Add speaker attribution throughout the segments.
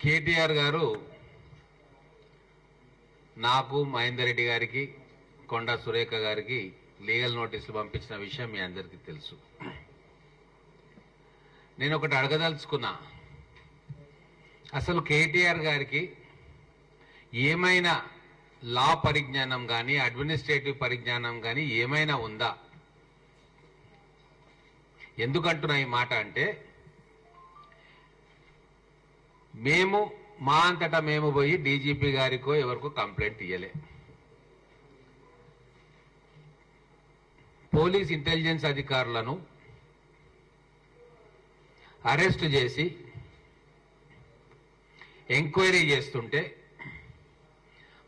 Speaker 1: కేటీఆర్ గారు నాకు మహేందర్ రెడ్డి గారికి కొండా సురేఖ గారికి లీగల్ నోటీసులు పంపించిన విషయం మీ అందరికీ తెలుసు. నేను ఒకటి అడగదలుచుకున్నా, అసలు కేటీఆర్ గారికి ఏమైనా లా పరిజ్ఞానం కానీ అడ్మినిస్ట్రేటివ్ పరిజ్ఞానం కానీ ఏమైనా ఉందా? ఎందుకంటున్నా ఈ మాట అంటే, మేము మా అంతటా మేము పోయి డీజీపీ గారికో ఎవరికో కంప్లైంట్ ఇయ్యలే. పోలీస్ ఇంటెలిజెన్స్ అధికారులను అరెస్ట్ చేసి ఎంక్వైరీ చేస్తుంటే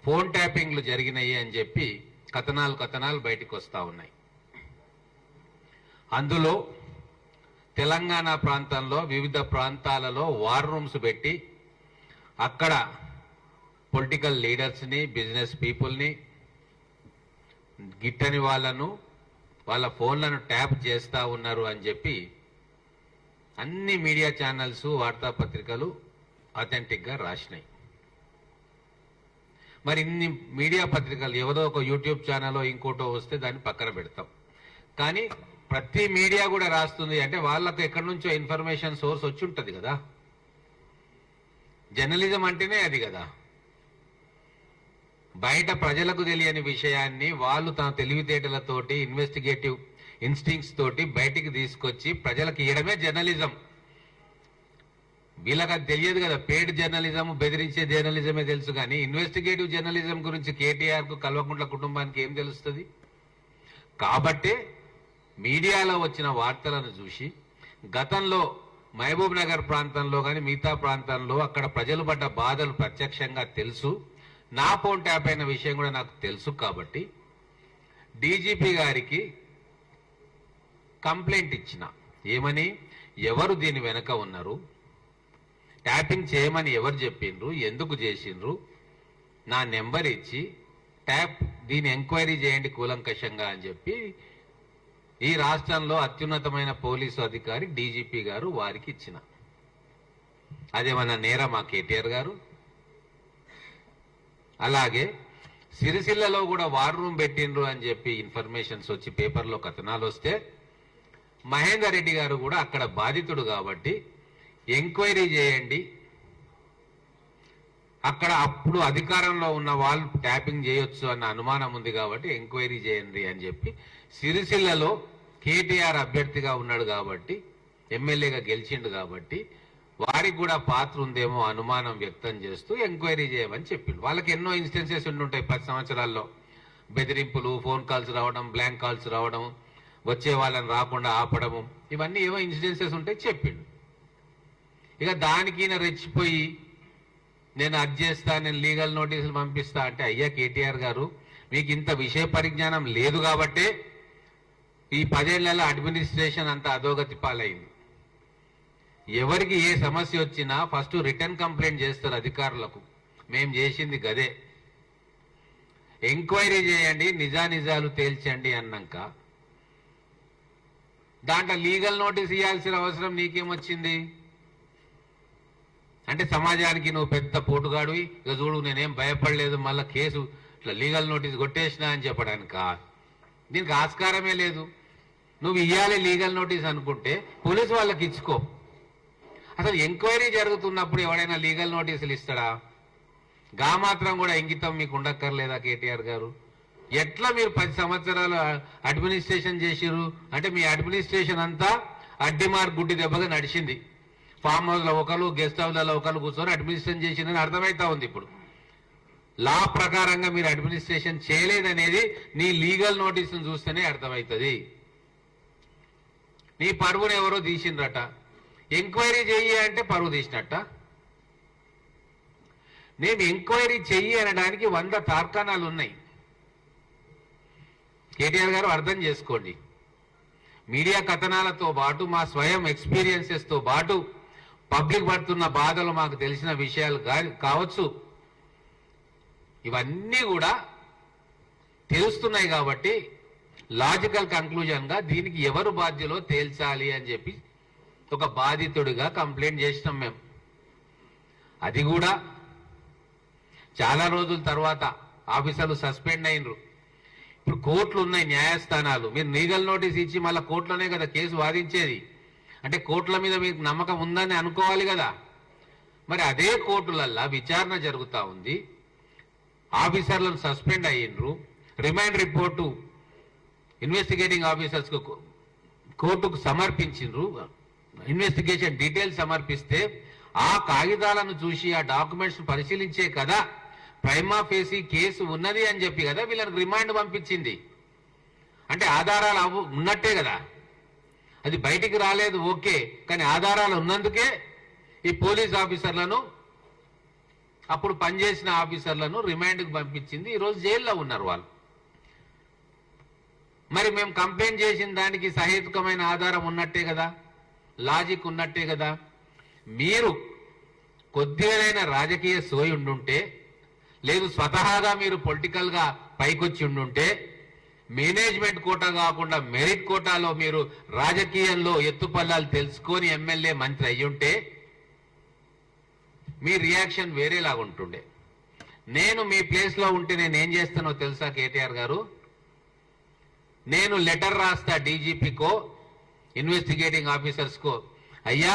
Speaker 1: ఫోన్ ట్యాపింగ్లు జరిగినాయి అని చెప్పి కథనాలు బయటకు వస్తూ ఉన్నాయి. అందులో తెలంగాణ ప్రాంతంలో వివిధ ప్రాంతాలలో వార్ రూమ్స్ పెట్టి అక్కడ పొలిటికల్ లీడర్స్ని, బిజినెస్ పీపుల్ని, గిట్టని వాళ్ళ ఫోన్లను ట్యాప్ చేస్తూ ఉన్నారు అని చెప్పి అన్ని మీడియా ఛానల్స్, వార్తాపత్రికలు అథెంటిక్గా రాసినాయి. మరి ఇన్ని మీడియా పత్రికలు ఏదో ఒక యూట్యూబ్ ఛానల్లో ఇంకోటో వస్తే దాన్ని పక్కన పెడతాం. కానీ ప్రతి మీడియా కూడా రాస్తుంది అంటే వాళ్ళకు ఎక్కడి నుంచో ఇన్ఫర్మేషన్ సోర్స్ వచ్చి ఉంటుంది కదా. జర్నలిజం అంటేనే అది కదా. బయట ప్రజలకు తెలియని విషయాన్ని వాళ్ళు తన తెలివితేటలతోటి, ఇన్వెస్టిగేటివ్ ఇన్స్టింక్ట్స్ తోటి బయటికి తీసుకొచ్చి ప్రజలకు ఇవ్వడమే జర్నలిజం. వీళ్ళకి అది తెలియదు కదా. పేడ్ జర్నలిజం, బెదిరించే జర్నలిజమే తెలుసు, కానీ ఇన్వెస్టిగేటివ్ జర్నలిజం గురించి కేటీఆర్కు, కల్వకుంట్ల కుటుంబానికి ఏం తెలుస్తుంది? కాబట్టే మీడియాలో వచ్చిన వార్తలను చూసి గతంలో మహబూబ్ నగర్ ప్రాంతంలో కానీ మిగతా ప్రాంతంలో అక్కడ ప్రజలు పడ్డ బాధలు ప్రత్యక్షంగా తెలుసు. నా ఫోన్ ట్యాప్ అయిన విషయం కూడా నాకు తెలుసు. కాబట్టి డీజీపీ గారికి కంప్లైంట్ ఇచ్చిన, ఏమని, ఎవరు దీని వెనక ఉన్నారు, ట్యాపింగ్ చేయమని ఎవరు చెప్పిండ్రు, ఎందుకు చేసిండ్రు, నా నెంబర్ ఇచ్చి దీన్ని ఎంక్వైరీ చేయండి కూలంకషంగా అని చెప్పి ఈ రాష్ట్రంలో అత్యున్నతమైన పోలీసు అధికారి డీజీపీ గారు వారికి ఇచ్చిన. అదేమన్నా నేరమా కేటీఆర్ గారు? అలాగే సిరిసిల్లలో కూడా వార్ రూమ్ పెట్టిండ్రు అని చెప్పి ఇన్ఫర్మేషన్స్ వచ్చి పేపర్లో కథనాలు వస్తే మహేందర్ రెడ్డి గారు కూడా అక్కడ బాధితుడు కాబట్టి ఎంక్వైరీ చేయండి, అక్కడ అప్పుడు అధికారంలో ఉన్న వాళ్ళు ట్యాపింగ్ చేయొచ్చు అన్న అనుమానం ఉంది కాబట్టి ఎంక్వైరీ చేయండి అని చెప్పి సిరిసిల్లలో కేటీఆర్ అభ్యర్థిగా ఉన్నాడు కాబట్టి, ఎమ్మెల్యేగా గెలిచిండు కాబట్టి వారికి కూడా పాత్ర ఉందేమో అనుమానం వ్యక్తం చేస్తూ ఎంక్వైరీ చేయమని చెప్పిండు. వాళ్ళకి ఎన్నో ఇన్స్టెన్సెస్ ఉండుంటాయి 10 సంవత్సరాల్లో. బెదిరింపులు, ఫోన్ కాల్స్ రావడం, బ్లాంక్ కాల్స్ రావడం, వచ్చే వాళ్ళని రాకుండా ఆపడము, ఇవన్నీ ఏవో ఇన్సిడెన్సెస్ ఉంటాయి చెప్పిండు. ఇక దానికి ఈయన రెచ్చిపోయి నేను అది చేస్తా, నేను లీగల్ నోటీసులు పంపిస్తా అంటే, అయ్యా కేటీఆర్ గారు, మీకు ఇంత విషయ పరిజ్ఞానం లేదు కాబట్టే ఈ 10 ఏళ్లలో అడ్మినిస్ట్రేషన్ అంతా అధోగతి పాలైంది. ఎవరికి ఏ సమస్య వచ్చినా ఫస్ట్ రిటర్న్ కంప్లైంట్ చేస్తారు అధికారులకు, మేం చేసింది గదే. ఎంక్వైరీ చేయండి, నిజానిజాలు తేల్చండి అన్నాక దాంట్లో లీగల్ నోటీస్ ఇవ్వాల్సిన అవసరం నీకేమొచ్చింది? అంటే సమాజానికి నువ్వు పెద్ద పోటుగాడివి, ఇక చూడు నేనేం భయపడలేదు, మళ్ళీ కేసు ఇట్లా లీగల్ నోటీస్ కొట్టేసినా అని చెప్పడానిక? దీనికి ఆస్కారమే లేదు. నువ్వు ఇవ్వాలి లీగల్ నోటీస్ అనుకుంటే పోలీసు వాళ్ళకి ఇచ్చుకో. అసలు ఎంక్వైరీ జరుగుతున్నప్పుడు ఎవడైనా లీగల్ నోటీసులు ఇస్తాడా? గా మాత్రం కూడా ఇంగితం మీకు ఉండక్కర్లేదా కేటీఆర్ గారు? ఎట్లా మీరు 10 సంవత్సరాలు అడ్మినిస్ట్రేషన్ చేసిరు అంటే మీ అడ్మినిస్ట్రేషన్ అంతా అడ్డిమార్ గుడ్డి దెబ్బగా నడిచింది. ఫామ్ హౌస్లో ఒకరు, గెస్ట్ హౌస్లలో ఒకరు కూర్చొని అడ్మినిస్ట్రేషన్ చేసిందని అర్థమవుతా ఉంది. ఇప్పుడు లా ప్రకారంగా మీరు అడ్మినిస్ట్రేషన్ చేయలేదనేది నీ లీగల్ నోటీసును చూస్తేనే అర్థమవుతుంది. నీ పరువును ఎవరో తీసిండ్రట, ఎంక్వైరీ చెయ్యి అంటే పరువు తీసినట్ట. నేను ఎంక్వైరీ చెయ్యి అనడానికి 100 తార్కాణాలు ఉన్నాయి. కేటీఆర్ గారు అర్థం చేసుకోండి. మీడియా కథనాలతో పాటు మా స్వయం ఎక్స్పీరియన్సెస్తో పాటు పబ్లిక్ పడుతున్న బాధలు, మాకు తెలిసిన విషయాలు కావచ్చు, ఇవన్నీ కూడా తెలుస్తున్నాయి. కాబట్టి లాజికల్ కంక్లూజన్గా దీనికి ఎవరు బాధ్యులో తేల్చాలి అని చెప్పి ఒక బాధితుడిగా కంప్లైంట్ చేసినాం మేము. అది కూడా చాలా రోజుల తర్వాత ఆఫీసర్లు సస్పెండ్ అయినరు. ఇప్పుడు కోర్టులు ఉన్నాయి, న్యాయస్థానాలు. మీరు లీగల్ నోటీస్ ఇచ్చి మళ్ళీ కోర్టులోనే కదా కేసు వాదించేది. అంటే కోర్టుల మీద మీకు నమ్మకం ఉందని అనుకోవాలి కదా. మరి అదే కోర్టులల్లా విచారణ జరుగుతూ ఉంది, ఆఫీసర్లను సస్పెండ్ అయ్యిండ్రు, రిమైండ్ రిపోర్టు ఇన్వెస్టిగేటింగ్ ఆఫీసర్స్ కోర్టుకు సమర్పించిండ్రు, ఇన్వెస్టిగేషన్ డీటెయిల్స్ సమర్పిస్తే ఆ కాగితాలను చూసి ఆ డాక్యుమెంట్స్ పరిశీలించే కదా ప్రైమా ఫేసి కేసు ఉన్నది అని చెప్పి కదా వీళ్ళకి రిమాండ్ పంపించింది. అంటే ఆధారాలు ఉన్నట్టే కదా. అది బయటికి రాలేదు ఓకే, కానీ ఆధారాలు ఉన్నందుకే ఈ పోలీస్ ఆఫీసర్లను, అప్పుడు పనిచేసిన ఆఫీసర్లను రిమాండ్కి పంపించింది. ఈరోజు జైల్లో ఉన్నారు వాళ్ళు. మరి మేము కంప్లైంట్ చేసిన దానికి సహేతుకమైన ఆధారం ఉన్నట్టే కదా, లాజిక్ ఉన్నట్టే కదా. మీరు కొద్దిగానైనా రాజకీయ సోయి ఉండుంటే, లేదు స్వతహాగా మీరు పొలిటికల్గా పైకొచ్చి ఉండుంటే, మేనేజ్మెంట్ కోటా కాకుండా మెరిట్ కోటాలో మీరు రాజకీయంలో ఎత్తుపల్లాలు తెలుసుకొని ఎమ్మెల్యే మంత్రి అయ్యుంటే మీ రియాక్షన్ వేరేలాగా ఉంటుండే. నేను మీ ప్లేస్లో ఉంటే నేను ఏం చేస్తానో తెలుసా కేటీఆర్ గారు? నేను లెటర్ రాస్తా డీజీపీకో, ఇన్వెస్టిగేటింగ్ ఆఫీసర్స్కో, అయ్యా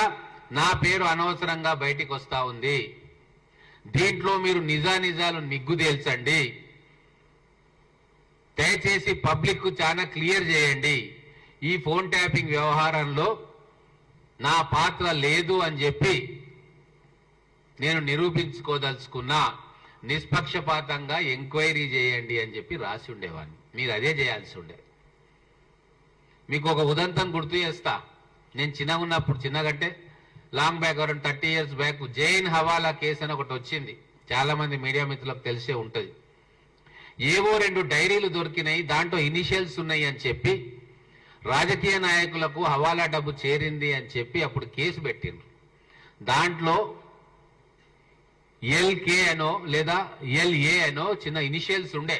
Speaker 1: నా పేరు అనవసరంగా బయటికి వస్తా ఉంది, దీంట్లో మీరు నిజానిజాలు నిగ్గు తేల్చండి, దయచేసి పబ్లిక్ చాలా క్లియర్ చేయండి, ఈ ఫోన్ ట్యాపింగ్ వ్యవహారంలో నా పాత్ర లేదు అని చెప్పి నేను నిరూపించుకోదలుచుకున్నా, నిష్పక్షపాతంగా ఎంక్వైరీ చేయండి అని చెప్పి రాసి ఉండేవాడిని. మీరు అదే చేయాల్సి ఉండే. మీకు ఒక ఉదంతం గుర్తు చేస్తా. నేను చిన్నగా ఉన్నప్పుడు, చిన్నగంటే long back, 30 years back, Jain hawala case అని ఒకటి వచ్చింది. చాలా మంది మీడియా మిత్రులకు తెలిసే ఉంటుంది. ఏవో 2 డైరీలు దొరికినాయి, దాంట్లో ఇనిషియల్స్ ఉన్నాయి అని చెప్పి రాజకీయ నాయకులకు హవాలా డబ్బు చేరింది అని చెప్పి అప్పుడు కేసు పెట్టిండ్రు. దాంట్లో ఎల్కే అనో లేదా ఎల్ఏ అనో చిన్న ఇనిషియల్స్ ఉండే.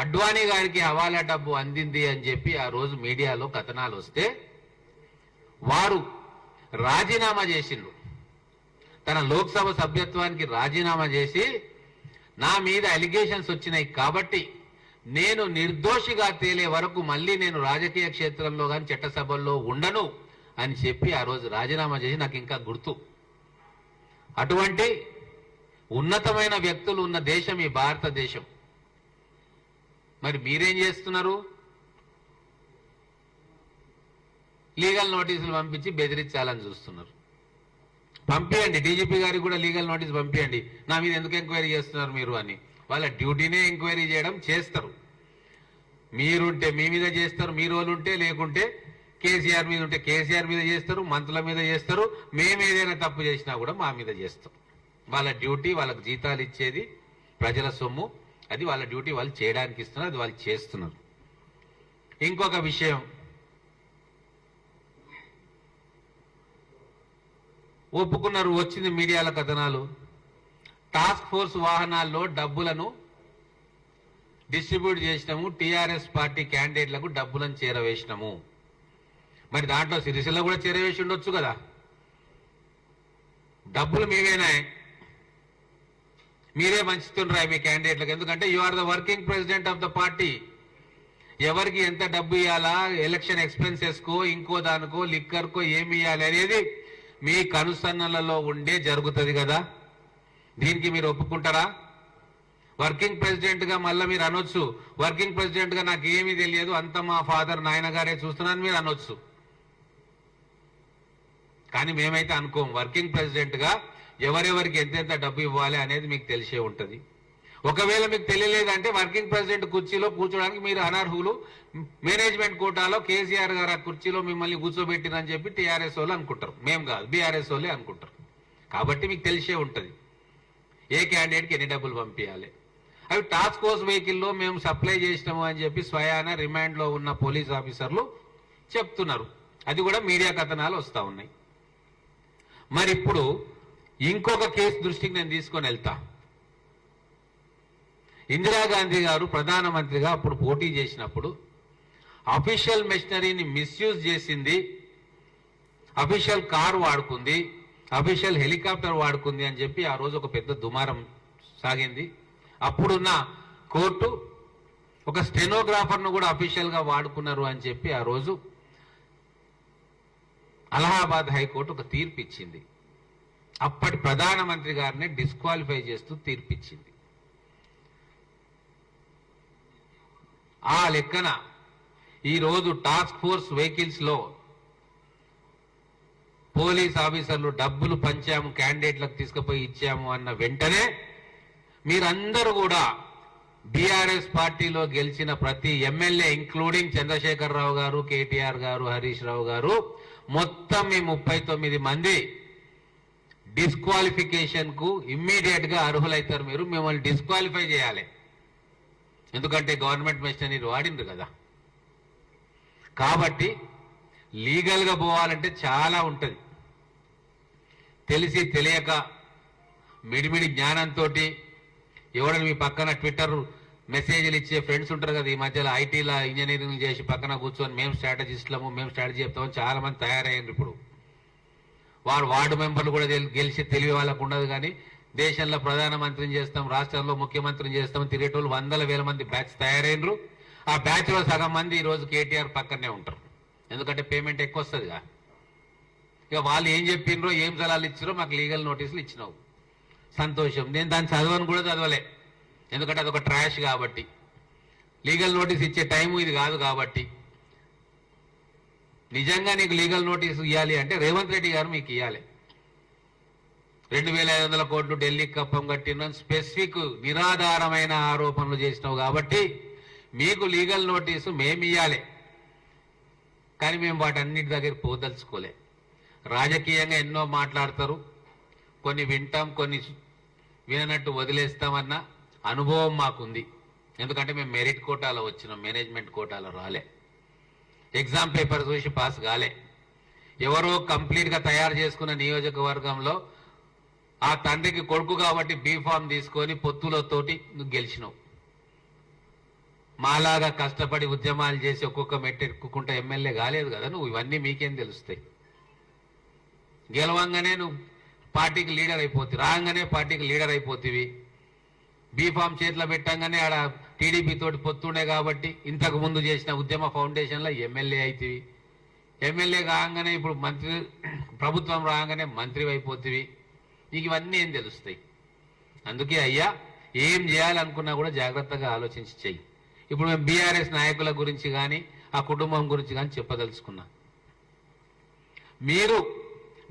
Speaker 1: అడ్వాణీ గారికి హవాలా డబ్బు అందింది అని చెప్పి ఆ రోజు మీడియాలో కథనాలు వస్తే వారు రాజీనామా చేసిండ్రు. తన లోక్సభ సభ్యత్వానికి రాజీనామా చేసి, నా మీద అలిగేషన్స్ వచ్చినాయి కాబట్టి నేను నిర్దోషిగా తేలే వరకు మళ్ళీ నేను రాజకీయ క్షేత్రంలో కానీ చట్టసభల్లో ఉండను అని చెప్పి ఆ రోజు రాజీనామా చేసి, నాకు ఇంకా గుర్తు. అటువంటి ఉన్నతమైన వ్యక్తులు ఉన్న దేశం ఈ భారతదేశం. మరి మీరేం చేస్తున్నారు? లీగల్ నోటీసులు పంపించి బెదిరించాలని చూస్తున్నారు. పంపించండి, డీజీపీ గారికి కూడా లీగల్ నోటీస్ పంపించండి, నా మీద ఎందుకు ఎంక్వైరీ చేస్తున్నారు మీరు అని. వాళ్ళ డ్యూటీనే ఎంక్వైరీ చేయడం, చేస్తారు. మీరుంటే మీ మీద చేస్తారు, మీ రోలు ఉంటే, లేకుంటే కేసీఆర్ మీద ఉంటే కేసీఆర్ మీద చేస్తారు, మంత్రుల మీద చేస్తారు. మేము ఏదైనా తప్పు చేసినా కూడా మా మీద చేస్తాం. వాళ్ళ డ్యూటీ, వాళ్ళకు జీతాలు ఇచ్చేది ప్రజల సొమ్ము, అది వాళ్ళ డ్యూటీ, వాళ్ళు చేయడానికి ఇస్తున్నారు, అది వాళ్ళు చేస్తున్నారు. ఇంకొక విషయం, ఒప్పుకున్నారు, వచ్చింది మీడియాల కథనాలు, టాస్క్ ఫోర్స్ వాహనాల్లో డబ్బులను డిస్ట్రిబ్యూట్ చేసినాము, టీఆర్ఎస్ పార్టీ క్యాండిడేట్లకు డబ్బులను చేరవేసినాము. మరి దాంట్లో సిరిసిల్ల కూడా చేరవేసి ఉండొచ్చు కదా. డబ్బులు మీవేనా? మీరే మంచుతుండ్రా మీ క్యాండిడేట్లకు? ఎందుకంటే you are the working president of the party. ఎవరికి ఎంత డబ్బు ఇవ్వాలా, ఎలక్షన్ ఎక్స్పెన్సెస్కో, ఇంకో దానికో, లిక్కర్కో ఏమి ఇవ్వాలి అనేది మీ కనుసన్నలలో ఉండే జరుగుతుంది కదా. దీనికి మీరు ఒప్పుకుంటారా? వర్కింగ్ ప్రెసిడెంట్ గా మళ్ళీ మీరు అనొచ్చు, వర్కింగ్ ప్రెసిడెంట్ గా నాకు ఏమీ తెలియదు, అంత మా ఫాదర్ నాయనగారే చూస్తున్నాను మీరు అనొచ్చు. కానీ మేమైతే అనుకోం. వర్కింగ్ ప్రెసిడెంట్ గా ఎవరెవరికి ఎంతెంత డబ్బు ఇవ్వాలి అనేది మీకు తెలిసే ఉంటుంది. ఒకవేళ మీకు తెలియలేదంటే వర్కింగ్ ప్రెసిడెంట్ కుర్చీలో కూర్చోడానికి మీరు అనర్హులు, మేనేజ్మెంట్ కోటాలో కేసీఆర్ గారు ఆ కుర్చీలో మిమ్మల్ని కూర్చోబెట్టిరని చెప్పి టీఆర్ఎస్ వాళ్ళు అనుకుంటారు. మేము కాదు, బీఆర్ఎస్ వాళ్ళే అనుకుంటారు. కాబట్టి మీకు తెలిసే ఉంటుంది ఏ క్యాండిడేట్కి ఎన్ని డబ్బులు పంపించాలి. అవి టాస్క్ ఫోర్స్ వెహికల్లో మేము సప్లై చేసినాము అని చెప్పి స్వయాన రిమాండ్లో ఉన్న పోలీస్ ఆఫీసర్లు చెప్తున్నారు. అది కూడా మీడియా కథనాలు వస్తూ ఉన్నాయి. మరి ఇప్పుడు ఇంకొక కేసు దృష్టికి నేను తీసుకొని వెళ్తా. ఇందిరాగాంధీ గారు ప్రధానమంత్రిగా అప్పుడు పోటీ చేసినప్పుడు అఫీషియల్ మెషినరీని మిస్యూజ్ చేసింది, అఫీషియల్ కారు వాడుకుంది, అఫీషియల్ హెలికాప్టర్ వాడుకుంది అని చెప్పి ఆ రోజు ఒక పెద్ద దుమారం సాగింది. అప్పుడున్న కోర్టు ఒక స్టెనోగ్రాఫర్ను కూడా అఫీషియల్ గా వాడుకున్నారు అని చెప్పి ఆ రోజు అలహాబాద్ హైకోర్టు ఒక తీర్పు ఇచ్చింది. అప్పటి ప్రధానమంత్రి గారిని డిస్క్వాలిఫై చేస్తూ తీర్పిచ్చింది. ఆ లెక్కన ఈరోజు టాస్క్ ఫోర్స్ వెహికల్స్ లో పోలీస్ ఆఫీసర్లు డబ్బులు పంచాము, క్యాండిడేట్లకు తీసుకుపోయి ఇచ్చాము అన్న వెంటనే మీరందరూ కూడా బీఆర్ఎస్ పార్టీలో గెలిచిన ప్రతి ఎమ్మెల్యే ఇంక్లూడింగ్ చంద్రశేఖరరావు గారు, కేటీఆర్ గారు, హరీష్ రావు గారు మొత్తం మీ 39 మంది డిస్క్వాలిఫికేషన్ కు ఇమ్మీడియట్ గా అర్హులైతారు. మీరు మిమ్మల్ని డిస్క్వాలిఫై చేయాలి. ఎందుకంటే గవర్నమెంట్ మెషినరీ వాడిండ్రు కదా. కాబట్టి లీగల్ గా పోవాలంటే చాలా ఉంటది. తెలిసి తెలియక మిడిమిడి జ్ఞానంతో ఎవడని మీ పక్కన ట్విట్టర్ మెసేజ్లు ఇచ్చే ఫ్రెండ్స్ ఉంటారు కదా, ఈ మధ్యలో ఐటీలో ఇంజనీరింగ్ చేసి పక్కన కూర్చొని మేము స్ట్రాటజిస్టులము, మేము స్ట్రాటజీ చెప్తామని చాలా మంది తయారయ్యారు. ఇప్పుడు వార్డు మెంబర్లు కూడా గెలిచి తెలివి వాళ్ళకు ఉండదు. కానీ దేశంలో ప్రధానమంత్రిని చేస్తాం, రాష్ట్రంలో ముఖ్యమంత్రిని చేస్తాం తిరిగేటోళ్ళు వందల వేల మంది బ్యాచ్ తయారైనరు. ఆ బ్యాచ్ లో సగం మంది ఈ రోజు కేటీఆర్ పక్కనే ఉంటారు. ఎందుకంటే పేమెంట్ ఎక్కువ వస్తుందిగా. ఇక వాళ్ళు ఏం చెప్పిండ్రో, ఏం సలహాలు ఇచ్చారో మాకు లీగల్ నోటీసులు ఇచ్చినావు, సంతోషం. నేను దాన్ని చదవను కూడా చదవలే, ఎందుకంటే అదొక ట్రాష్ కాబట్టి. లీగల్ నోటీస్ ఇచ్చే టైము ఇది కాదు కాబట్టి. నిజంగా నీకు లీగల్ నోటీస్ ఇవ్వాలి అంటే రేవంత్ రెడ్డి గారు మీకు ఇవ్వాలి. 2500 కోట్లు ఢిల్లీకి కప్పం కట్టిన స్పెసిఫిక్ నిరాధారమైన ఆరోపణలు చేసినావు కాబట్టి మీకు లీగల్ నోటీసు మేము ఇవ్వాలి. కానీ మేము వాటన్నిటి దగ్గర పోదలుచుకోలే. రాజకీయంగా ఎన్నో మాట్లాడతారు, కొన్ని వింటాం, కొన్ని విననట్టు వదిలేస్తామన్న అనుభవం మాకుంది. ఎందుకంటే మేము మెరిట్ కోటాలో వచ్చినాం, మేనేజ్మెంట్ కోటాలో రాలే. ఎగ్జామ్ పేపర్ చూసి పాస్ కాలే. ఎవరో కంప్లీట్ గా తయారు చేసుకున్న నియోజకవర్గంలో ఆ తండ్రికి కొడుకు కాబట్టి బీఫామ్ తీసుకొని పొత్తులతోటి నువ్వు గెలిచినావు. మాలాగా కష్టపడి ఉద్యమాలు చేసి ఒక్కొక్క మెట్టెక్కుకుంటే ఎమ్మెల్యే కాలేదు కదా నువ్వు. ఇవన్నీ మీకేం తెలుస్తాయి? గెలవంగానే నువ్వు పార్టీకి లీడర్ అయిపోతుంది, రాగానే పార్టీకి లీడర్ అయిపోతివి. బీఫామ్ చేతిలో పెట్టంగానే ఆడ టీడీపీ తోటి పొత్తుండే కాబట్టి ఇంతకు ముందు చేసిన ఉద్యమ ఫౌండేషన్లో ఎమ్మెల్యే అవుతుంది. ఎమ్మెల్యే కాగానే ఇప్పుడు మంత్రి, ప్రభుత్వం రాగానే మంత్రి అయిపోతుంది. నీకు ఇవన్నీ ఏం తెలుస్తాయి? అందుకే అయ్యా, ఏం చేయాలనుకున్నా కూడా జాగ్రత్తగా ఆలోచించి చెయ్యి. ఇప్పుడు మేము బీఆర్ఎస్ నాయకుల గురించి కానీ ఆ కుటుంబం గురించి కానీ చెప్పదలుచుకున్నా. మీరు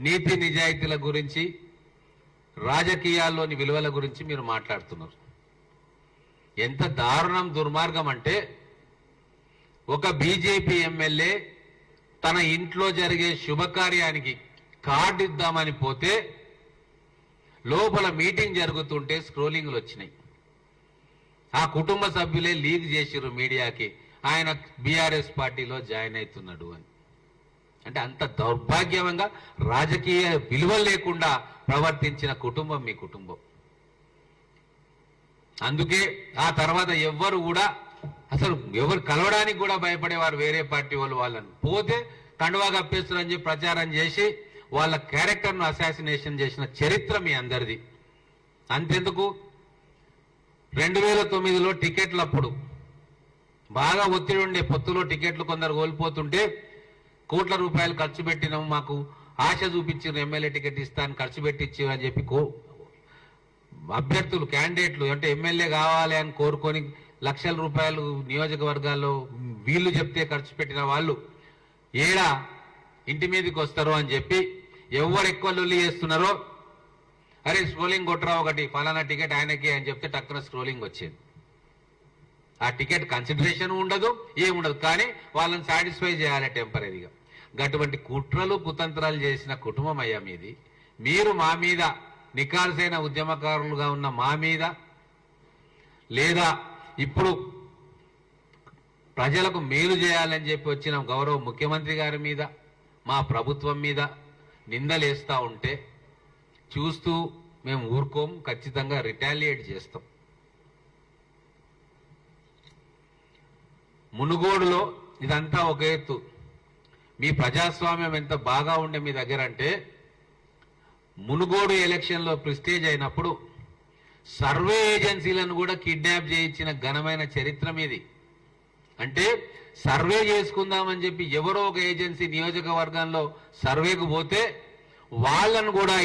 Speaker 1: నీతి నిజాయితీల గురించి, రాజకీయాల్లోని విలువల గురించి మీరు మాట్లాడుతున్నారు. ఎంత దారుణం, దుర్మార్గం అంటే ఒక బీజేపీ ఎమ్మెల్యే తన ఇంట్లో జరిగే శుభకార్యానికి కార్డు ఇద్దామని పోతే లోపల మీటింగ్ జరుగుతుంటే స్క్రోలింగ్లు వచ్చినాయి. ఆ కుటుంబ సభ్యులే లీక్ చేసిర్రు మీడియాకి, ఆయన బీఆర్ఎస్ పార్టీలో జాయిన్ అవుతున్నాడు అని. అంటే అంత దౌర్భాగ్యంగా రాజకీయ విలువలు లేకుండా ప్రవర్తించిన కుటుంబం మీ కుటుంబం. అందుకే ఆ తర్వాత ఎవ్వరు కూడా అసలు ఎవరు కలవడానికి కూడా భయపడేవారు వేరే పార్టీ వాళ్ళు. వాళ్ళని పోతే కండువా కప్పేస్తారని చెప్పి ప్రచారం చేసి వాళ్ళ క్యారెక్టర్ను అసాసినేషన్ చేసిన చరిత్ర మీ అందరిది. అంతెందుకు, 2009లో టికెట్లు అప్పుడు బాగా ఒత్తిడి ఉండే, పొత్తులో టికెట్లు కొందరు కోల్పోతుంటే కోట్ల రూపాయలు ఖర్చు పెట్టినాము, మాకు ఆశ చూపించారు, ఎమ్మెల్యే టికెట్ ఇస్తాను ఖర్చు పెట్టించారు అని చెప్పి అభ్యర్థులు, క్యాండిడేట్లు అంటే ఎమ్మెల్యే కావాలి అని కోరుకొని లక్షల రూపాయలు నియోజకవర్గాల్లో వీళ్ళు చెప్తే ఖర్చు పెట్టిన వాళ్ళు ఏడా ఇంటి మీదకి వస్తారో అని చెప్పి ఎవరు ఎక్కువ లొల్లి చేస్తున్నారో, అరే స్క్రోలింగ్ కొట్టరా ఒకటి ఫలానా టికెట్ ఆయనకి అని చెప్తే టక్కున స్క్రోలింగ్ వచ్చేది. ఆ టికెట్ కన్సిడరేషన్ ఉండదు, ఏముండదు, కానీ వాళ్ళని సాటిస్ఫై చేయాలి టెంపరీగా. అటువంటి కుట్రలు కుతంత్రాలు చేసిన కుటుంబం అయ్యా మీది. మీరు మా మీద, నికాల్సైన ఉద్యమకారులుగా ఉన్న మా మీద, లేదా ఇప్పుడు ప్రజలకు మేలు చేయాలని చెప్పి వచ్చిన గౌరవ ముఖ్యమంత్రి గారి మీద, మా ప్రభుత్వం మీద నిందలేస్తా ఉంటే చూస్తూ మేము ఊరుకోం, ఖచ్చితంగా రిటాలియేట్ చేస్తాం. మునుగోడులో ఇదంతా ఒక ఎత్తు. మీ ప్రజాస్వామ్యం ఎంత బాగా ఉండే మీ దగ్గర అంటే మునుగోడు ఎలక్షన్లో ప్రెస్టేజ్ అయినప్పుడు సర్వే ఏజెన్సీలను కూడా కిడ్నాప్ చేయించిన ఘనమైన చరిత్ర మీది. అంటే సర్వే చేసుకుందామని చెప్పి ఎవరో ఒక ఏజెన్సీ నియోజకవర్గంలో సర్వేకు పోతే వాళ్ళను కూడా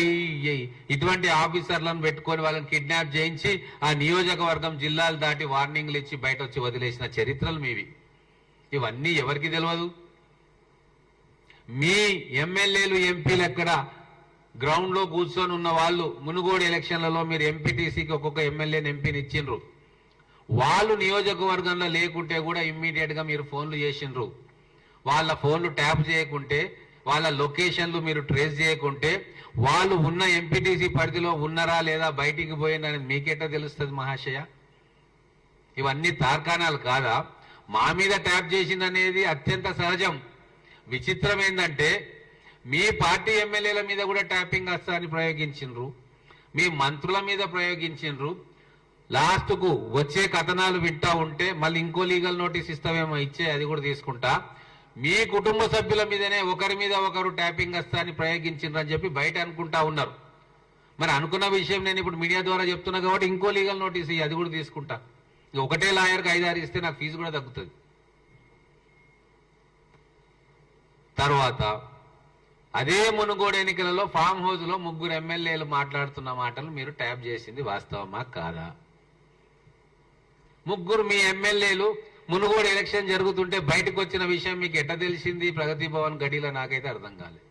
Speaker 1: ఇటువంటి ఆఫీసర్లను పెట్టుకొని వాళ్ళని కిడ్నాప్ చేయించి ఆ నియోజకవర్గం జిల్లాలు దాటి వార్నింగ్లు ఇచ్చి బయట వచ్చి వదిలేసిన చరిత్రలు మీవి. ఇవన్నీ ఎవరికి తెలియదు? మీ ఎమ్మెల్యేలు ఎంపీలు ఎక్కడ గ్రౌండ్ లో కూర్చొని ఉన్న వాళ్ళు మునుగోడు ఎలక్షన్లలో మీరు ఎంపీటీసీకి ఒక్కొక్క ఎమ్మెల్యేని ఎంపీని ఇచ్చిండ్రు. వాళ్ళు నియోజకవర్గంలో లేకుంటే కూడా ఇమ్మీడియట్ గా మీరు ఫోన్లు చేసిండ్రు. వాళ్ళ ఫోన్లు ట్యాప్ చేయకుంటే, వాళ్ళ లొకేషన్లు మీరు ట్రేస్ చేయకుంటే, వాళ్ళు ఉన్న ఎంపీటీసీ పరిధిలో ఉన్నారా లేదా బయటికి పోయిందని మీకెట్టా తెలుస్తుంది మహాశయ? ఇవన్నీ తార్కాణాలు కాదా? మా మీద ట్యాప్ చేసిందనేది అత్యంత సహజం. విచిత్రం ఏంటంటే మీ పార్టీ ఎమ్మెల్యేల మీద కూడా ట్యాపింగ్ అస్త్రాన్ని ప్రయోగించిండ్రు, మీ మంత్రుల మీద ప్రయోగించిండ్రు. లాస్ట్ కు వచ్చే కథనాలు వింటా ఉంటే మళ్ళీ ఇంకో లీగల్ నోటీస్ ఇస్తావేమో, ఇచ్చే అది కూడా తీసుకుంటా. మీ కుటుంబ సభ్యుల మీదనే ఒకరి మీద ఒకరు ట్యాపింగ్ అస్త్రాన్ని ప్రయోగించిండ్రు అని చెప్పి బయట అనుకుంటా ఉన్నారు. మరి అనుకున్న విషయం నేను ఇప్పుడు మీడియా ద్వారా చెప్తున్నా కాబట్టి ఇంకో లీగల్ నోటీస్ అది కూడా తీసుకుంటా. ఒకటే లాయర్కి 5-6 ఇస్తే నాకు ఫీజు కూడా తగ్గుతుంది. తర్వాత అదే మునుగోడు ఎన్నికలలో ఫామ్ హౌస్ లో 3 ఎమ్మెల్యేలు మాట్లాడుతున్న మాటలు మీరు ట్యాప్ చేసింది వాస్తవమా కాదా? 3 మీ ఎమ్మెల్యేలు మునుగోడు ఎలక్షన్ జరుగుతుంటే బయటకు వచ్చిన విషయం మీకు ఎట్ట తెలిసింది? ప్రగతి భవన్ గడిలో నాకైతే అర్థం కాలేదు.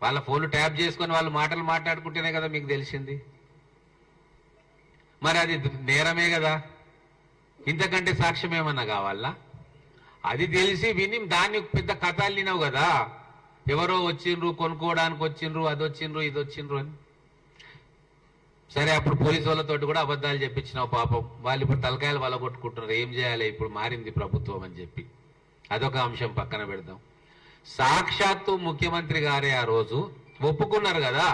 Speaker 1: వాళ్ళ ఫోన్లు ట్యాప్ చేసుకొని వాళ్ళు మాటలు మాట్లాడుకుంటేనే కదా మీకు తెలిసింది. మరి అది నేరమే కదా? ఇంతకంటే సాక్ష్యం ఏమన్నా కావాలా? అది తెలిసి విని దాన్ని పెద్ద కథలు వినవు కదా. ఎవరో వచ్చిండ్రు, కొనుక్కోవడానికి వచ్చిండ్రు, అది వచ్చిండ్రు, ఇది వచ్చిండ్రు అని. సరే, అప్పుడు పోలీసు వాళ్ళతో కూడా అబద్ధాలు చెప్పించినావు. పాపం వాళ్ళు ఇప్పుడు తలకాయలు వాళ్ళ కొట్టుకుంటున్నారు. ఏం చేయాలి, ఇప్పుడు మారింది ప్రభుత్వం అని చెప్పి. అదొక అంశం పక్కన పెడదాం. సాక్షాత్తు ముఖ్యమంత్రి గారే ఆ రోజు ఒప్పుకున్నారు కదా,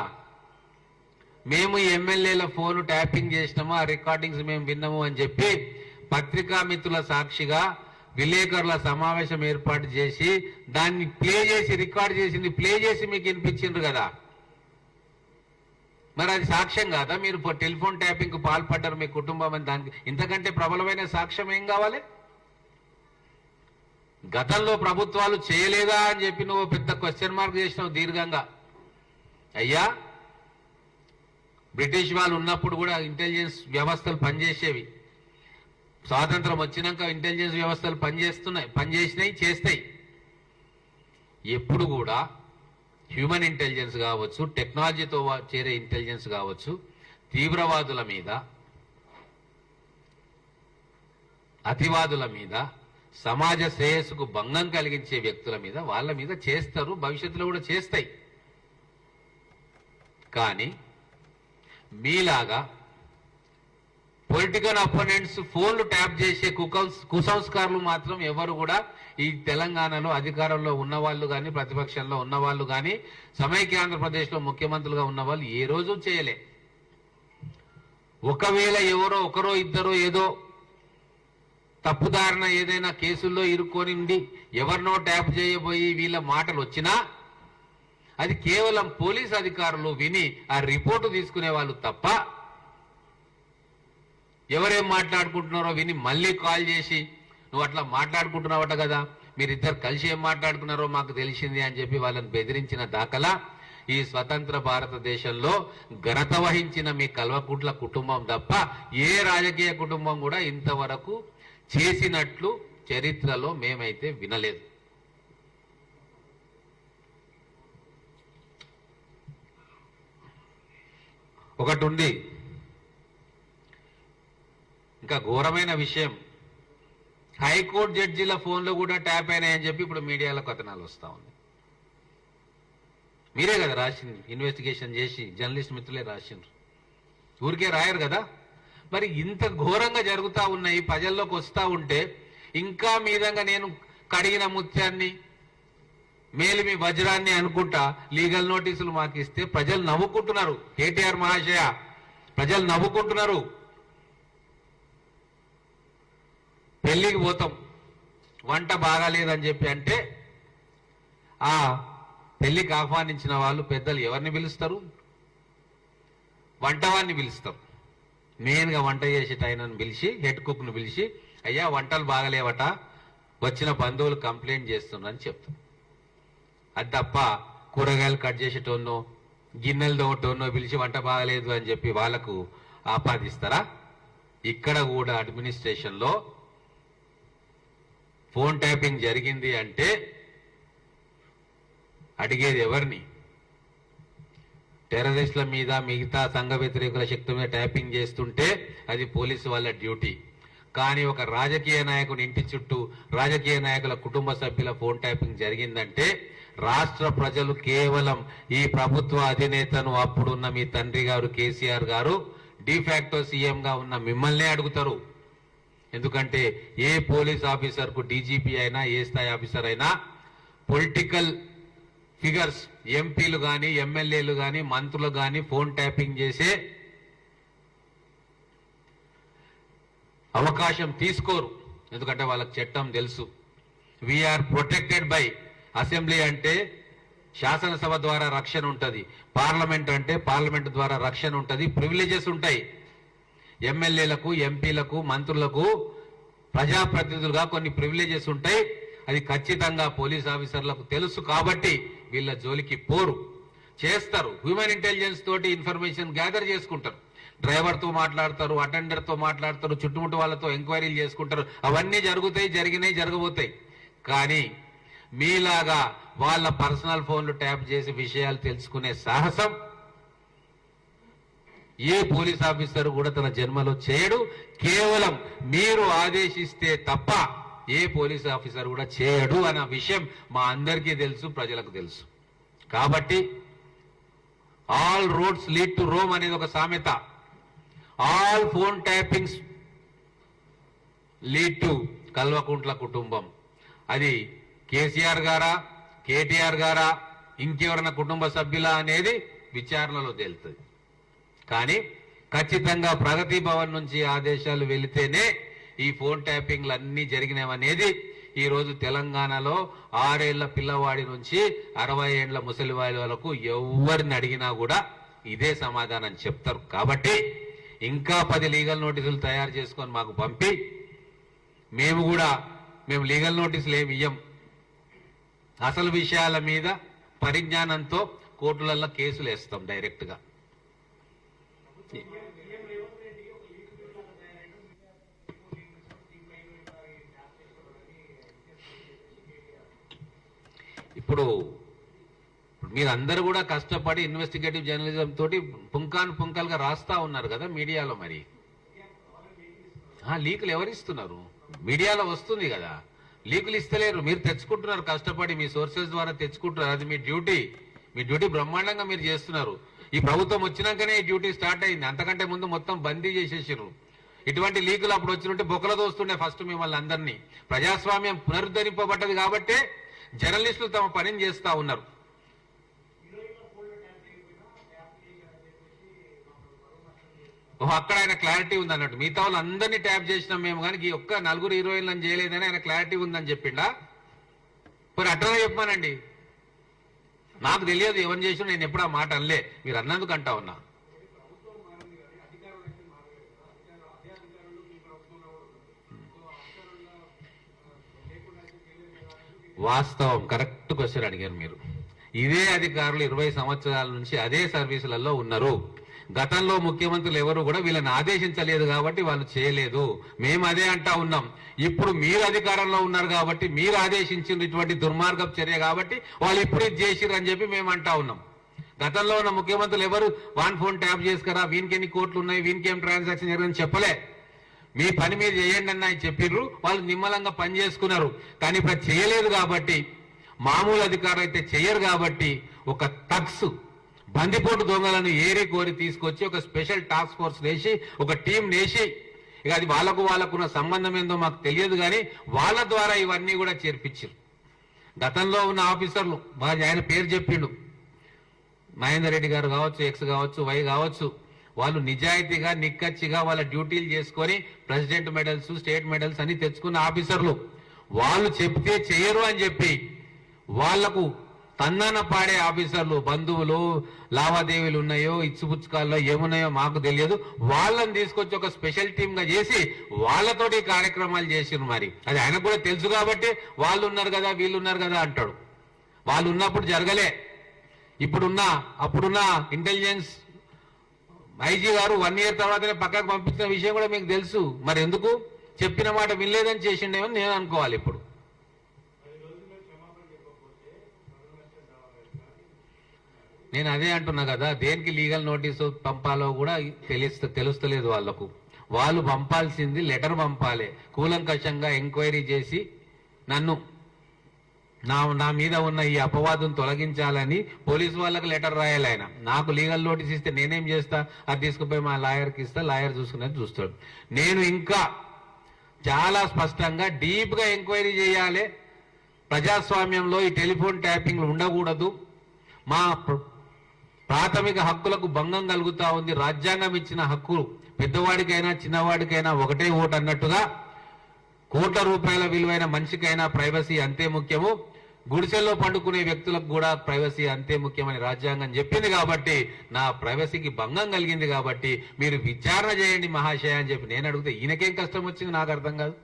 Speaker 1: మేము ఎమ్మెల్యేల ఫోన్ ట్యాపింగ్ చేసినాము, ఆ రికార్డింగ్స్ మేము విన్నాము అని చెప్పి పత్రికా మిత్రుల సాక్షిగా విలేకరుల సమావేశం ఏర్పాటు చేసి దాన్ని ప్లే చేసి, రికార్డ్ చేసింది ప్లే చేసి మీకు వినిపించిండ్రు కదా. మరి అది సాక్ష్యం కాదా? మీరు టెలిఫోన్ ట్యాపింగ్ కు పాల్పడ్డారు మీ కుటుంబం అని. దానికి ఇంతకంటే ప్రబలమైన సాక్ష్యం ఏం కావాలి? గతంలో ప్రభుత్వాలు చేయలేదా అని చెప్పి నువ్వు పెద్ద క్వశ్చన్ మార్క్ చేసినావు దీర్ఘంగా. అయ్యా, బ్రిటిష్ వాళ్ళు ఉన్నప్పుడు కూడా ఇంటెలిజెన్స్ వ్యవస్థలు పనిచేసేవి. స్వాతంత్రం వచ్చినాక ఇంటెలిజెన్స్ వ్యవస్థలు పనిచేసినాయి, చేస్తాయి. ఎప్పుడు కూడా హ్యూమన్ ఇంటెలిజెన్స్ కావచ్చు, టెక్నాలజీతో చేరే ఇంటెలిజెన్స్ కావచ్చు, తీవ్రవాదుల మీద, అతివాదుల మీద, సమాజ శ్రేయస్సుకు భంగం కలిగించే వ్యక్తుల మీద, వాళ్ళ మీద చేస్తారు, భవిష్యత్తులో కూడా చేస్తాయి. కానీ మీలాగా పొలిటికల్ అపోనెంట్స్ ఫోన్లు ట్యాప్ చేసే కుసంస్కారులు మాత్రం ఎవరు కూడా ఈ తెలంగాణలో అధికారంలో ఉన్నవాళ్ళు కానీ, ప్రతిపక్షంలో ఉన్నవాళ్ళు కానీ, సమైక్య ఆంధ్రప్రదేశ్లో ముఖ్యమంత్రులుగా ఉన్నవాళ్ళు ఏ రోజు చేయలే. ఒకవేళ ఎవరో ఒకరో ఇద్దరో ఏదో తప్పుదారిన ఏదైనా కేసుల్లో ఇరుక్కొని ఉండి ఎవరినో ట్యాప్ చేయబోయి వీళ్ళ మాటలు వచ్చినా అది కేవలం పోలీస్ అధికారులు విని ఆ రిపోర్టు తీసుకునే వాళ్ళు తప్ప, ఎవరేం మాట్లాడుకుంటున్నారో విని మళ్ళీ కాల్ చేసి నువ్వు అట్లా మాట్లాడుకుంటున్నావట కదా, మీరిద్దరు కలిసి ఏం మాట్లాడుకున్నారో మాకు తెలిసింది అని చెప్పి వాళ్ళని బెదిరించిన దాఖలా ఈ స్వతంత్ర భారతదేశంలో ఘనత వహించిన మీ కల్వకుంట్ల కుటుంబం తప్ప ఏ రాజకీయ కుటుంబం కూడా ఇంతవరకు చేసినట్లు చరిత్రలో మేమైతే వినలేదు. ఒకటి ఉంది, ఇంకా ఘోరమైన విషయం, హైకోర్టు జడ్జీల ఫోన్లో కూడా ట్యాప్ అయినాయని చెప్పి ఇప్పుడు మీడియాలో కథనాలు వస్తా ఉంది. మీరే కదా రాసింది, ఇన్వెస్టిగేషన్ చేసి జర్నలిస్ట్ మిత్రులే రాసిండ్రు, ఊరికే రాయరు కదా. మరి ఇంత ఘోరంగా జరుగుతూ ఉన్నాయి, ప్రజల్లోకి వస్తూ ఉంటే ఇంకా మీదంగా నేను కడిగిన ముత్యాన్ని, మేలిమి వజ్రాన్ని అనుకుంటా లీగల్ నోటీసులు మాకు ఇస్తే ప్రజలు నవ్వుకుంటున్నారు. కేటీఆర్ మహాశయ, ప్రజలు నవ్వుకుంటున్నారు. పెళ్లికి పోతాం, వంట బాగాలేదని చెప్పి అంటే ఆ పెళ్లికి ఆహ్వానించిన వాళ్ళు పెద్దలు ఎవరిని పిలుస్తారు? వంటవాన్ని పిలుస్తారు. మెయిన్గా వంట చేసేట ఆయనను పిలిచి, హెడ్ కుక్ను పిలిచి, అయ్యా వంటలు బాగలేవట, వచ్చిన బంధువులు కంప్లైంట్ చేస్తున్నారని చెప్తారు. అది తప్ప కూరగాయలు కట్ చేసేటోన్నో గిన్నెలు దోటోన్నో పిలిచి వంట బాగలేదు అని చెప్పి వాళ్లకు ఆపాదిస్తారా? ఇక్కడ కూడా అడ్మినిస్ట్రేషన్లో ఫోన్ ట్యాపింగ్ జరిగింది అంటే అడిగేది ఎవరిని? టెర్రరిస్టుల మీద, మిగతా సంఘ వ్యతిరేకుల శక్తి మీద ట్యాపింగ్ చేస్తుంటే అది పోలీసు వాళ్ళ డ్యూటీ. కానీ ఒక రాజకీయ నాయకుని ఇంటి చుట్టూ రాజకీయ నాయకుల కుటుంబ సభ్యుల ఫోన్ ట్యాపింగ్ జరిగిందంటే రాష్ట్ర ప్రజలు కేవలం ఈ ప్రభుత్వ అధినేతను, అప్పుడున్న మీ తండ్రి గారు కేసీఆర్ గారు, డిఫాక్టో సీఎంగా ఉన్న మిమ్మల్నే అడుగుతారు. ఎందుకంటే ఏ పోలీస్ ఆఫీసర్కు, డీజీపీ అయినా, ఏ స్థాయి ఆఫీసర్ అయినా పొలిటికల్ ఫిగర్స్, ఎంపీలు కానీ, ఎమ్మెల్యేలు కానీ, మంత్రులు కానీ ఫోన్ ట్యాపింగ్ చేసే అవకాశం తీసుకోరు. ఎందుకంటే వాళ్ళకి చట్టం తెలుసు. వీఆర్ ప్రొటెక్టెడ్ బై అసెంబ్లీ అంటే శాసనసభ ద్వారా రక్షణ ఉంటుంది, పార్లమెంట్ అంటే పార్లమెంట్ ద్వారా రక్షణ ఉంటుంది, ప్రివిలేజెస్ ఉంటాయి. ఎమ్మెల్యేలకు, ఎంపీలకు, మంత్రులకు, ప్రజాప్రతినిధులుగా కొన్ని ప్రివిలేజెస్ ఉంటాయి. అది ఖచ్చితంగా పోలీస్ ఆఫీసర్లకు తెలుసు కాబట్టి వీళ్ళ జోలికి పోరు. చేస్తారు, హ్యూమన్ ఇంటెలిజెన్స్ తోటి ఇన్ఫర్మేషన్ గ్యాదర్ చేసుకుంటారు. డ్రైవర్తో మాట్లాడతారు, అటెండర్తో మాట్లాడతారు, చుట్టుముట్టు వాళ్ళతో ఎంక్వైరీలు చేసుకుంటారు. అవన్నీ జరుగుతాయి, జరిగినాయి, జరగబోతాయి. కానీ మీలాగా వాళ్ళ పర్సనల్ ఫోన్లు ట్యాప్ చేసి విషయాలు తెలుసుకునే సాహసం ఏ పోలీస్ ఆఫీసర్ కూడా తన జన్మలో చేయడు. కేవలం మీరు ఆదేశిస్తే తప్ప ఏ పోలీస్ ఆఫీసర్ కూడా చేయడు అన్న విషయం మా అందరికీ తెలుసు, ప్రజలకు తెలుసు. కాబట్టి all roads lead to Rome అనేది ఒక సామెత. All phone tappings lead to Kalvakuntla కుటుంబం. అది కేసీఆర్ గారా, కేటీఆర్ గారా, ఇంకెవరైనా కుటుంబ సభ్యులా అనేది విచారణలో తేలుతుంది. కానీ ఖచ్చితంగా ప్రగతి భవన్ నుంచి ఆదేశాలు వెళితేనే ఈ ఫోన్ ట్యాపింగ్లు అన్నీ జరిగినవనేది ఈ రోజు తెలంగాణలో 6 ఏళ్ల పిల్లవాడి నుంచి 60 ఏళ్ల ముసలివాడి వరకు ఎవరిని అడిగినా కూడా ఇదే సమాధానం చెప్తారు. కాబట్టి ఇంకా 10 లీగల్ నోటీసులు తయారు చేసుకొని మాకు పంపి, మేము లీగల్ నోటీసులు ఏమి ఇయ్యం, అసలు విషయాల మీద పరిజ్ఞానంతో కోర్టులలో కేసులు వేస్తాం డైరెక్ట్గా. ఇప్పుడు మీరందరూ కూడా కష్టపడి ఇన్వెస్టిగేటివ్ జర్నలిజం తోటి పుంకాలుగా రాస్తా ఉన్నారు కదా మీడియాలో. మరి లీకులు ఎవరిస్తున్నారు? మీడియాలో వస్తుంది కదా. లీకులు ఇస్తలేరు, మీరు తెచ్చుకుంటున్నారు కష్టపడి, మీ సోర్సెస్ ద్వారా తెచ్చుకుంటున్నారు. అది మీ డ్యూటీ బ్రహ్మాండంగా మీరు చేస్తున్నారు. ఈ ప్రభుత్వం వచ్చినాకనే ఈ డ్యూటీ స్టార్ట్ అయింది. అంతకంటే ముందు మొత్తం బందీ చేసేసారు. ఇటువంటి లీకులు అప్పుడు వచ్చినట్టే బొక్కలు దోస్తుండే ఫస్ట్ మిమ్మల్ని అందరినీ. ప్రజాస్వామ్యం పునరుద్ధరింపబడ్డది కాబట్టే జర్నలిస్టులు తమ పనిని చేస్తా ఉన్నారు. అక్కడ ఆయన క్లారిటీ ఉంది అన్నట్టు. మిగతా వాళ్ళు అందరినీ ట్యాప్ చేసినాం మేము, కానీ ఈ ఒక్క 4 హీరోయిన్లను చేయలేదని ఆయన క్లారిటీ ఉందని చెప్పిండా? మరి అట్లనే చెప్పానండి. నాకు తెలియదు ఎవరిని చేసినా, నేను ఎప్పుడు ఆ మాట అనలే, మీరు అన్నందుకు అంటా ఉన్నా. వాస్తవం, కరెక్ట్ క్వశ్చన్ అడిగారు మీరు. ఇదే అధికారులు 20 సంవత్సరాల నుంచి అదే సర్వీసులలో ఉన్నారు. గతంలో ముఖ్యమంత్రులు ఎవరు కూడా వీళ్ళని ఆదేశించలేదు కాబట్టి వాళ్ళు చేయలేదు. మేము అదే అంటా ఉన్నాం. ఇప్పుడు మీరు అధికారంలో ఉన్నారు కాబట్టి మీరు ఆదేశించినటువంటి దుర్మార్గం చర్య కాబట్టి వాళ్ళు ఇప్పుడు ఇది చేసిరు అని చెప్పి మేము అంటా ఉన్నాం. గతంలో ఉన్న ముఖ్యమంత్రులు ఎవరు వాన్ ఫోన్ ట్యాప్ చేసుకురా, వీనికి ఎన్ని కోట్లు ఉన్నాయి, వీనికి ఏం ట్రాన్సాక్షన్ జరిగిందని చెప్పలే. మీ పని మీరు చేయండి అన్న చెప్పిర్రు, వాళ్ళు నిమ్మలంగా పని చేసుకున్నారు. కానీ ఇప్పుడు చేయలేదు కాబట్టి, మామూలు అధికారులు అయితే చేయరు కాబట్టి ఒక తగ్స్ బందిపోటు దొంగలను ఏరి కోరి తీసుకొచ్చి ఒక స్పెషల్ టాస్క్ ఫోర్స్ వేసి ఒక టీం వేసి, ఇక అది వాళ్ళకున్న సంబంధం ఏందో మాకు తెలియదు కానీ వాళ్ళ ద్వారా ఇవన్నీ కూడా చేర్పించారు. గతంలో ఉన్న ఆఫీసర్లు, ఆయన పేరు చెప్పిండు, మహేందర్ రెడ్డి గారు కావచ్చు, ఎక్స్ కావచ్చు, వై కావచ్చు, వాళ్ళు నిజాయితీగా నిక్కచ్చిగా వాళ్ళ డ్యూటీలు చేసుకొని ప్రెసిడెంట్ మెడల్స్, స్టేట్ మెడల్స్ అన్ని తెచ్చుకున్న ఆఫీసర్లు. వాళ్ళు చెప్తే చేయరు అని చెప్పి వాళ్లకు తందన పాడే ఆఫీసర్లు, బంధువులు, లావాదేవీలు ఉన్నాయో ఇచ్చిపుచ్చుకాల్లో ఏమున్నాయో మాకు తెలియదు, వాళ్ళని తీసుకొచ్చి ఒక స్పెషల్ టీమ్ గా చేసి వాళ్ళతోటి కార్యక్రమాలు చేసిరు. మరి అది ఆయనకు కూడా తెలుసు కాబట్టి వాళ్ళు ఉన్నారు కదా వీళ్ళు ఉన్నారు కదా అంటాడు. వాళ్ళు ఉన్నప్పుడు జరగలే. అప్పుడున్న ఇంటెలిజెన్స్ ఐజీ గారు 1 year తర్వాతనే పక్కకు పంపించిన విషయం కూడా మీకు తెలుసు. మరి ఎందుకు చెప్పిన మాట వినలేదని చేసిండేమని నేను అనుకోవాలి. ఇప్పుడు నేను అదే అంటున్నా కదా, దేనికి లీగల్ నోటీసు పంపాలో కూడా తెలుస్తలేదు వాళ్లకు. వాళ్ళు పంపాల్సింది లెటర్ పంపాలి, కూలంకషంగా ఎంక్వైరీ చేసి నన్ను నా మీద ఉన్న ఈ అపవాదం తొలగించాలని పోలీసు వాళ్ళకి లెటర్ రాయాలి. ఆయన నాకు లీగల్ నోటీస్ ఇస్తే నేనేం చేస్తా, అది తీసుకుపోయి మా లాయర్కి ఇస్తా, లాయర్ చూసుకునేది చూస్తాడు. నేను ఇంకా చాలా స్పష్టంగా డీప్ గా ఎంక్వైరీ చేయాలి. ప్రజాస్వామ్యంలో ఈ టెలిఫోన్ ట్యాపింగ్లు ఉండకూడదు. మా ప్రాథమిక హక్కులకు భంగం కలుగుతా ఉంది. రాజ్యాంగం ఇచ్చిన హక్కులు పెద్దవాడికైనా చిన్నవాడికైనా ఒకటే ఓటు అన్నట్టుగా కోట్ల రూపాయల విలువైన మనిషికైనా ప్రైవసీ అంతే ముఖ్యము, గుడిసెల్లో పండుకునే వ్యక్తులకు కూడా ప్రైవసీ అంతే ముఖ్యమని రాజ్యాంగం చెప్పింది. కాబట్టి నా ప్రైవసీకి భంగం కలిగింది కాబట్టి మీరు విచారణ చేయండి మహాశయ అని చెప్పి నేను అడిగితే ఈయనకేం కష్టం వచ్చింది నాకు అర్థం కాదు.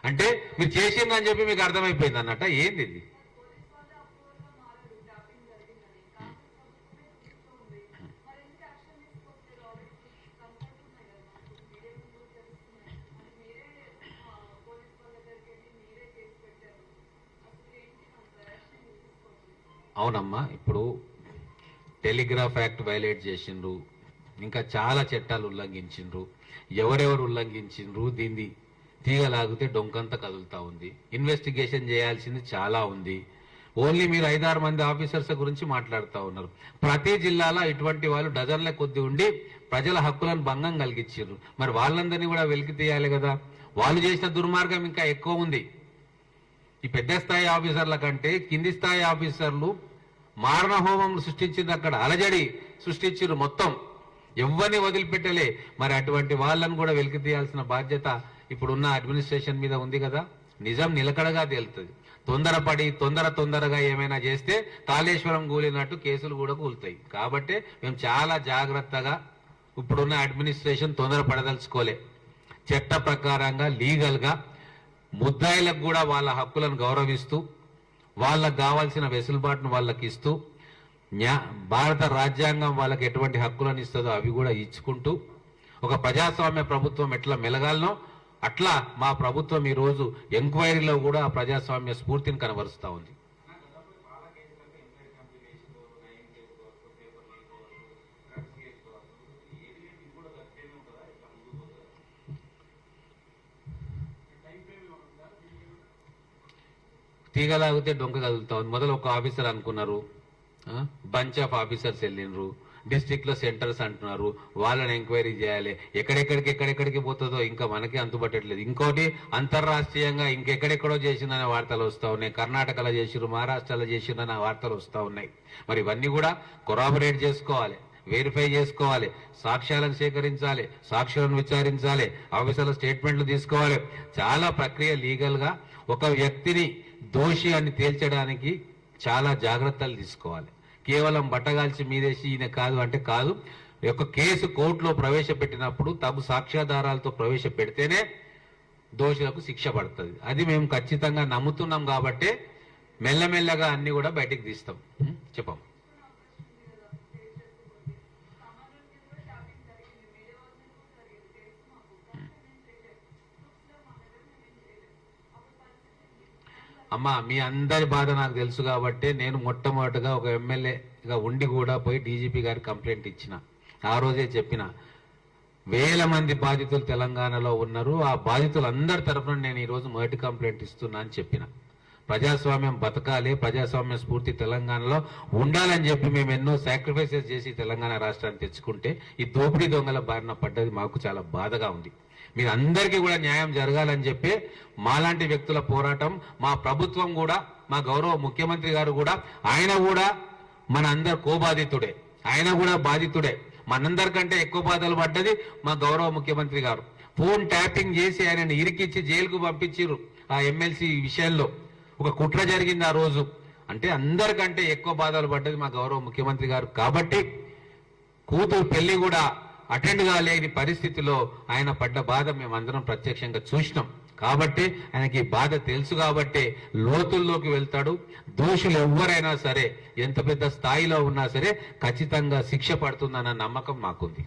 Speaker 1: అంటే మీరు చేసిందని చెప్పి మీకు అర్థమైపోయింది అన్నట్ట. ఏంది ఇది? అవునమ్మా, ఇప్పుడు టెలిగ్రాఫ్ యాక్ట్ వైలేట్ చేసిండ్రు, ఇంకా చాలా చట్టాలు ఉల్లంఘించిండ్రు. ఎవరెవరు ఉల్లంఘించిండ్రు, దీన్ని తీగలాగితే డొంకంత కదులుతా ఉంది. ఇన్వెస్టిగేషన్ చేయాల్సింది చాలా ఉంది. ఓన్లీ మీరు 5-6 మంది ఆఫీసర్స్ గురించి మాట్లాడుతూ ఉన్నారు. ప్రతి జిల్లాలో ఇటువంటి వాళ్ళు డజన్ల కొద్ది ఉండి ప్రజల హక్కులను భంగం కలిగించారు. మరి వాళ్ళందరినీ కూడా వెలికి తీయాలి కదా. వాళ్ళు చేసిన దుర్మార్గం ఇంకా ఎక్కువ ఉంది. ఈ పెద్ద స్థాయి ఆఫీసర్ల కంటే కింది స్థాయి ఆఫీసర్లు మారణ హోమం సృష్టించింది, అక్కడ అలజడి సృష్టించారు, మొత్తం ఎవరిని వదిలిపెట్టలే. మరి అటువంటి వాళ్ళను కూడా వెలికి తీయాల్సిన బాధ్యత ఇప్పుడున్న అడ్మినిస్ట్రేషన్ మీద ఉంది కదా. నిజం నిలకడగా తేలుతుంది. తొందరగా ఏమైనా చేస్తే కాళేశ్వరం కూలినట్టు కేసులు కూడా కూలుతాయి. కాబట్టి మేము చాలా జాగ్రత్తగా ఇప్పుడున్న అడ్మినిస్ట్రేషన్ తొందరపడదలుచుకోలే. చట్ట ప్రకారంగా లీగల్ గా ముద్దాయిలకు కూడా వాళ్ళ హక్కులను గౌరవిస్తూ వాళ్ళకు కావాల్సిన వెసులుబాటును వాళ్ళకి ఇస్తూ భారత రాజ్యాంగం వాళ్ళకి ఎటువంటి హక్కులను ఇస్తుందో అవి కూడా ఇచ్చుకుంటూ ఒక ప్రజాస్వామ్య ప్రభుత్వం ఎట్లా మెలగాలనో అట్లా మా ప్రభుత్వం ఈ రోజు ఎంక్వైరీలో కూడా ఆ ప్రజాస్వామ్య స్ఫూర్తిని కనబరుస్తా ఉంది. తీగలాగితే డొంక కదులుతా ఉంది. మొదలు ఒక ఆఫీసర్ అనుకున్నారు, బంచ్ ఆఫ్ ఆఫీసర్స్ వెళ్ళినరు, డిస్ట్రిక్ట్ లో సెంటర్స్ అంటున్నారు, వాళ్ళని ఎంక్వైరీ చేయాలి. ఎక్కడెక్కడికి పోతుందో ఇంకా మనకి అంతుపట్టట్లేదు. ఇంకోటి అంతర్రాష్ట్రీయంగా ఇంకెక్కడెక్కడో చేసిందనే వార్తలు వస్తూ ఉన్నాయి. కర్ణాటకలో చేసిరు, మహారాష్ట్రలో చేసిందనే వార్తలు వస్తూ ఉన్నాయి. మరి ఇవన్నీ కూడా కొరాబరేట్ చేసుకోవాలి, వెరిఫై చేసుకోవాలి, సాక్ష్యాలను సేకరించాలి, సాక్షులను విచారించాలి, ఆఫీసర్ల స్టేట్మెంట్లు తీసుకోవాలి. చాలా ప్రక్రియ లీగల్ గా ఒక వ్యక్తిని దోషి అని తేల్చడానికి చాలా జాగ్రత్తలు తీసుకోవాలి. కేవలం బట్టగాల్చి మీదేసి ఈయన కాదు అంటే కాదు. ఒక కేసు కోర్టులో ప్రవేశపెట్టినప్పుడు తగు సాక్ష్యాధారాలతో ప్రవేశపెడితేనే దోషులకు శిక్ష పడుతుంది. అది మేము ఖచ్చితంగా నమ్ముతున్నాం కాబట్టి మెల్లమెల్లగా అన్ని కూడా బయటికి తీస్తాం. చెప్పాం. అమ్మా, మీ అందరి బాధ నాకు తెలుసు కాబట్టి నేను మొట్టమొదటిగా ఒక ఎమ్మెల్యేగా ఉండి కూడా పోయి డీజీపీ గారికి కంప్లైంట్ ఇచ్చిన. ఆ రోజే చెప్పిన, వేల మంది బాధితులు తెలంగాణలో ఉన్నారు, ఆ బాధితులందరి తరఫున నేను ఈ రోజు మొదటి కంప్లైంట్ ఇస్తున్నా అని చెప్పిన. ప్రజాస్వామ్యం బతకాలి, ప్రజాస్వామ్య స్ఫూర్తి తెలంగాణలో ఉండాలని చెప్పి మేము ఎన్నో సాక్రిఫైసెస్ చేసి తెలంగాణ రాష్ట్రాన్ని తెచ్చుకుంటే ఈ దోపిడీ దొంగల బారిన పడ్డది మాకు చాలా బాధగా ఉంది. మీరు అందరికీ కూడా న్యాయం జరగాలని చెప్పి మాలాంటి వ్యక్తుల పోరాటం, మా ప్రభుత్వం కూడా, మా గౌరవ ముఖ్యమంత్రి గారు కూడా, ఆయన కూడా మన అందరు కోబాధితుడే, ఆయన కూడా బాధితుడే. మనందరికంటే ఎక్కువ బాధలు పడ్డది మా గౌరవ ముఖ్యమంత్రి గారు. ఫోన్ ట్యాపింగ్ చేసి ఆయనని ఇరికిచ్చి జైలుకు పంపించారు. ఆ ఎమ్మెల్సీ విషయంలో ఒక కుట్ర జరిగింది. ఆ రోజు అంటే అందరికంటే ఎక్కువ బాధలు పడ్డది మా గౌరవ ముఖ్యమంత్రి గారు కాబట్టి కూతురు పెళ్లి కూడా అటెండ్ కాలేని పరిస్థితిలో ఆయన పడ్డ బాధ మేమందరం ప్రత్యక్షంగా చూసినాం. కాబట్టి ఆయనకి బాధ తెలుసు కాబట్టి లోతుల్లోకి వెళ్తాడు. దోషులు ఎవరైనా సరే ఎంత పెద్ద స్థాయిలో ఉన్నా సరే ఖచ్చితంగా శిక్ష పడుతుందన్న నమ్మకం మాకుంది.